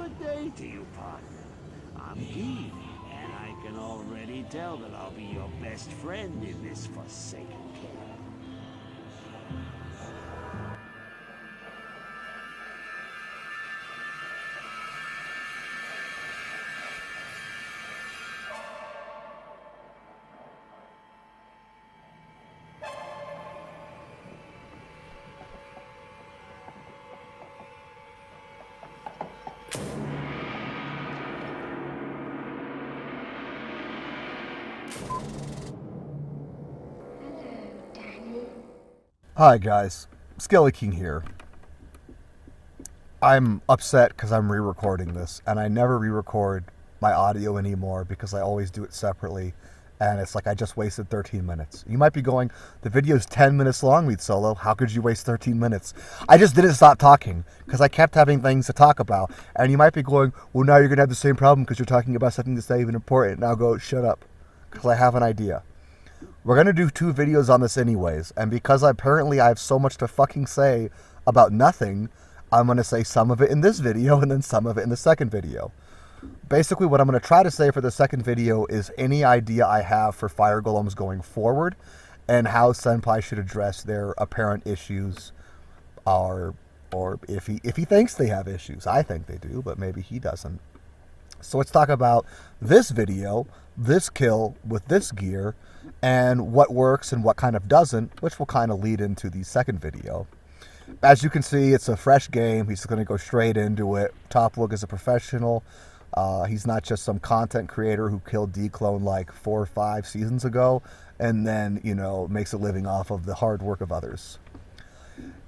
Good day to you, partner. I'm keen, and I can already tell that I'll be your best friend in this forsaken camp. Hi guys, Skelly King here. I'm upset because I'm re-recording this, and I never re-record my audio anymore because I always do it separately, and it's like I just wasted 13 minutes. You might be going, the video's 10 minutes long, Meat Solo, how could you waste 13 minutes? I just didn't stop talking, because I kept having things to talk about, and you might be going, well now you're going to have the same problem because you're talking about something that's not even important, and I'll go, shut up, because I have an idea. We're going to do 2 videos on this anyways, and because apparently I have so much to fucking say about nothing, I'm going to say some of it in this video and then some of it in the second video. Basically what I'm going to try to say for the second video is any idea I have for fire golems going forward and how Senpai should address their apparent issues, or if he thinks they have issues. I think they do, but maybe he doesn't. So let's talk about this video, this kill with this gear, and what works and what kind of doesn't, which will kind of lead into the second video. As you can see, it's a fresh game. He's going to go straight into it. Topwood is a professional. He's not just some content creator who killed Dclone like 4 or 5 seasons ago and then, you know, makes a living off of the hard work of others.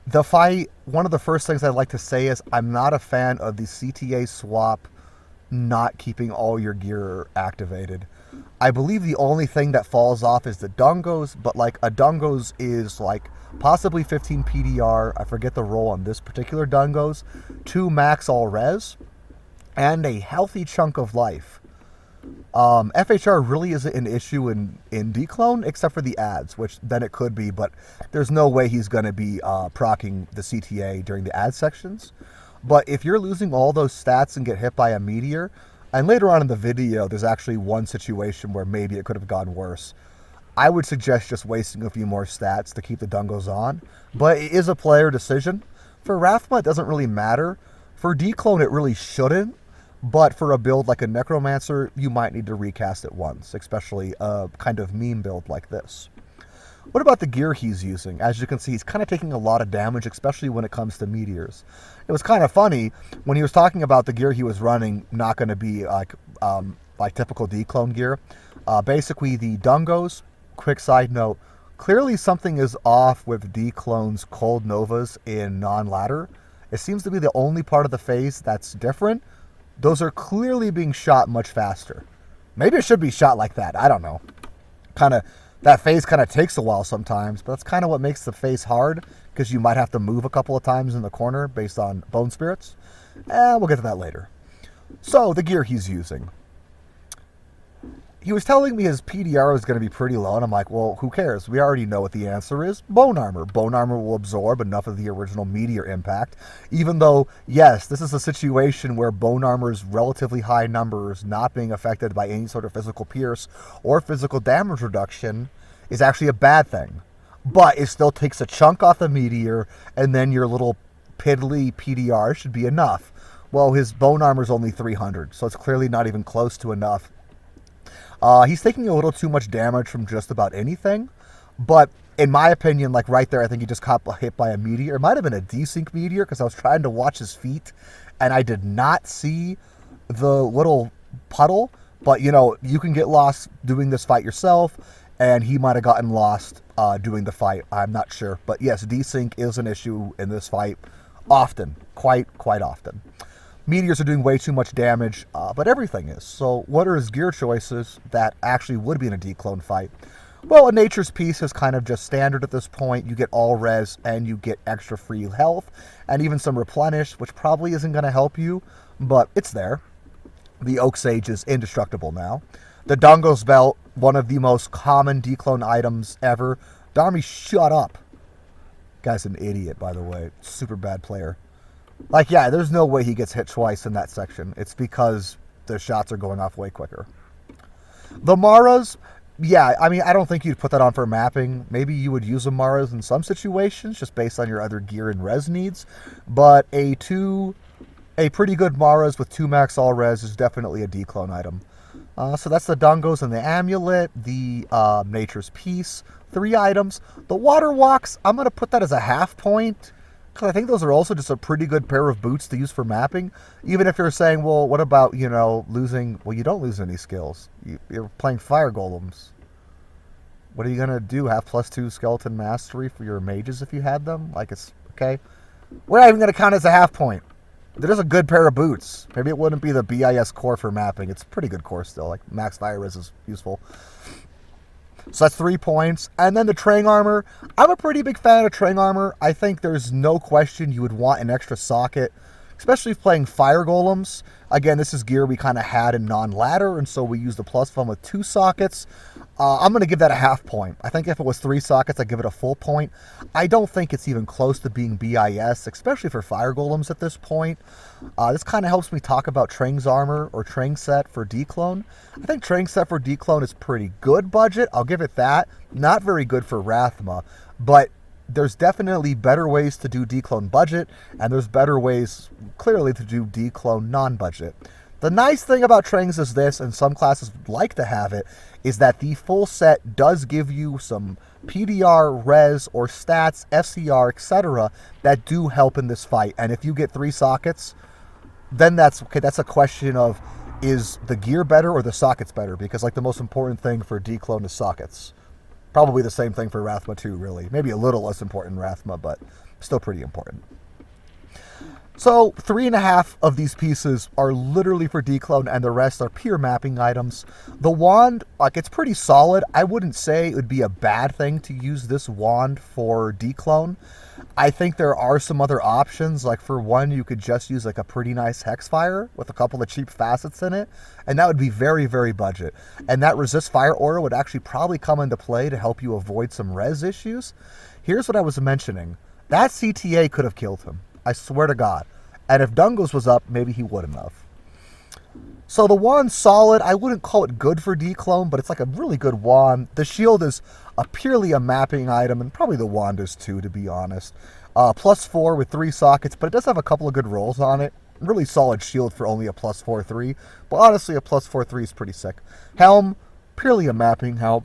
The fight, one of the first things I'd like to say is I'm not a fan of the CTA swap not keeping all your gear activated. I believe the only thing that falls off is the Dungos, but like a Dungos is like possibly 15 PDR, I forget the roll on this particular Dungos, 2 max all res, and a healthy chunk of life. FHR really isn't an issue in Dclone, except for the ads, which then it could be, but there's no way he's going to be proccing the CTA during the ad sections. But if you're losing all those stats and get hit by a meteor, and later on in the video, there's actually one situation where maybe it could have gone worse. I would suggest just wasting a few more stats to keep the Dungos on, but it is a player decision. For Rathma, it doesn't really matter. For Dclone, it really shouldn't, but for a build like a Necromancer, you might need to recast it once, especially a kind of meme build like this. What about the gear he's using? As you can see, he's kind of taking a lot of damage, especially when it comes to meteors. It was kind of funny when he was talking about the gear he was running not going to be like typical Dclone gear. Basically, the Dungos, quick side note, clearly something is off with Dclone's Cold Novas in non-ladder. It seems to be the only part of the phase that's different. Those are clearly being shot much faster. Maybe it should be shot like that. I don't know. That phase kind of takes a while sometimes, but that's kind of what makes the phase hard, because you might have to move a couple of times in the corner based on bone spirits. We'll get to that later. So, the gear he's using. He was telling me his PDR was going to be pretty low, and I'm like, well, who cares? We already know what the answer is. Bone armor. Bone armor will absorb enough of the original meteor impact, even though, yes, this is a situation where bone armor's relatively high numbers not being affected by any sort of physical pierce or physical damage reduction is actually a bad thing. But it still takes a chunk off the meteor, and then your little piddly PDR should be enough. Well, his bone armor's only 300, so it's clearly not even close to enough. He's taking a little too much damage from just about anything, but in my opinion, like right there, I think he just got hit by a meteor. It might have been a desync meteor, because I was trying to watch his feet, and I did not see the little puddle, but you know, you can get lost doing this fight yourself, and he might have gotten lost doing the fight. I'm not sure, but yes, desync is an issue in this fight often, quite often. Meteors are doing way too much damage, but everything is. So what are his gear choices that actually would be in a Dclone fight? Well, a Nature's Piece is kind of just standard at this point. You get all res and you get extra free health and even some replenish, which probably isn't going to help you, but it's there. The Oak Sage is indestructible now. The Dungos Belt, one of the most common Dclone items ever. Darmy, shut up. Guy's an idiot, by the way. Super bad player. Like, yeah, there's no way he gets hit twice in that section. It's because the shots are going off way quicker. The Maras, yeah, I mean, I don't think you'd put that on for mapping. Maybe you would use the Maras in some situations, just based on your other gear and res needs. But a pretty good Maras with 2 max all res is definitely a Dclone item. So that's the Dungos and the Amulet, the Nature's Peace, 3 items. The Water Walks, I'm going to put that as a half point, because I think those are also just a pretty good pair of boots to use for mapping. Even if you're saying, well, what about, losing... Well, you don't lose any skills. You're playing Fire Golems. What are you going to do? Have +2 Skeleton Mastery for your mages if you had them? Like, it's... Okay. We're not even going to count it as a half point. They're just a good pair of boots. Maybe it wouldn't be the BIS core for mapping. It's a pretty good core still. Like, max fire res is useful. So that's 3 points. And then the Train Armor. I'm a pretty big fan of Train Armor. I think there's no question you would want an extra socket, especially if playing Fire Golems. Again, this is gear we kind of had in non-ladder, and so we used the plus one with 2 sockets. I'm going to give that a half point. I think if it was 3 sockets, I'd give it a full point. I don't think it's even close to being BIS, especially for Fire Golems at this point. This kind of helps me talk about Train's Armor or Train Set for Dclone. I think Train Set for Dclone is pretty good budget. I'll give it that. Not very good for Rathma, but there's definitely better ways to do Dclone budget, and there's better ways, clearly, to do Dclone non-budget. The nice thing about Trains is this, and some classes like to have it, is that the full set does give you some PDR, res, or stats, FCR, etc. that do help in this fight. And if you get 3 sockets, then that's a question of, is the gear better or the sockets better? Because, like, the most important thing for Dclone is sockets. Probably the same thing for Rathma too, really. Maybe a little less important in Rathma, but still pretty important. So 3.5 of these pieces are literally for Dclone, and the rest are pure mapping items. The wand, like, it's pretty solid. I wouldn't say it would be a bad thing to use this wand for Dclone. I think there are some other options. Like, for one, you could just use like a pretty nice Hexfire with a couple of cheap facets in it, and that would be very, very budget. And that Resist Fire Aura would actually probably come into play to help you avoid some res issues. Here's what I was mentioning. That CTA could have killed him. I swear to God. And if Dungos was up, maybe he wouldn't have. So the wand's solid. I wouldn't call it good for Dclone, but it's like a really good wand. The shield is purely a mapping item, and probably the wand is too, to be honest. +4 with 3 sockets, but it does have a couple of good rolls on it. Really solid shield for only a +4/3. But honestly, a +4/3 is pretty sick. Helm, purely a mapping helm.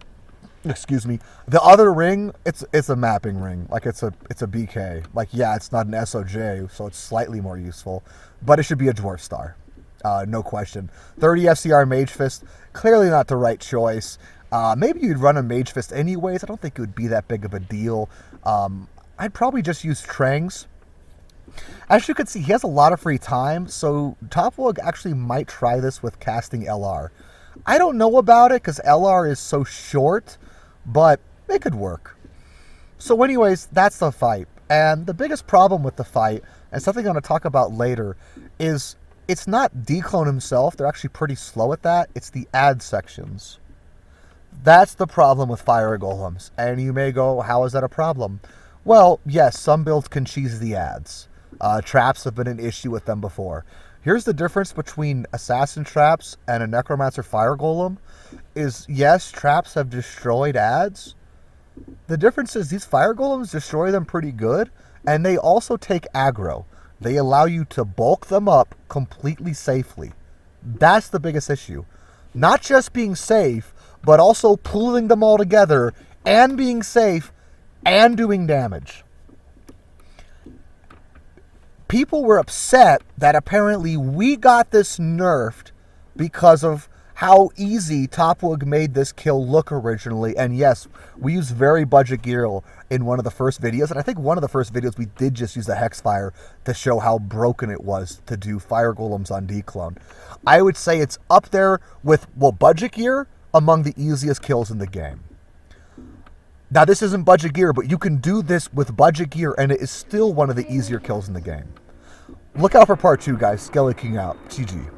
Excuse me. The other ring, it's a mapping ring. Like, it's a BK. Like, yeah, it's not an SOJ, so it's slightly more useful. But it should be a Dwarf Star. No question. 30 FCR Mage Fist, clearly not the right choice. Maybe you'd run a Mage Fist anyways. I don't think it would be that big of a deal. I'd probably just use Trangs. As you can see, he has a lot of free time, so Topwog actually might try this with casting LR. I don't know about it, because LR is so short, but it could work. So anyways, that's the fight. And the biggest problem with the fight, and something I'm going to talk about later, is it's not Dclone himself. They're actually pretty slow at that. It's the ad sections. That's the problem with Fire Golems. And you may go, how is that a problem? Well, yes, some builds can cheese the ads. Traps have been an issue with them before. Here's the difference between Assassin Traps and a Necromancer Fire Golem is, yes, traps have destroyed ads. The difference is these Fire Golems destroy them pretty good, and they also take aggro. They allow you to bulk them up completely safely. That's the biggest issue. Not just being safe, but also pooling them all together and being safe and doing damage. People were upset that apparently we got this nerfed because of how easy Topwog made this kill look originally. And yes, we used very budget gear in one of the first videos. And I think one of the first videos we did just use the Hexfire to show how broken it was to do Fire Golems on Dclone. I would say it's up there with, well, budget gear among the easiest kills in the game. Now, this isn't budget gear, but you can do this with budget gear, and it is still one of the easier kills in the game. Look out for part 2, guys. Skelly King out. GG.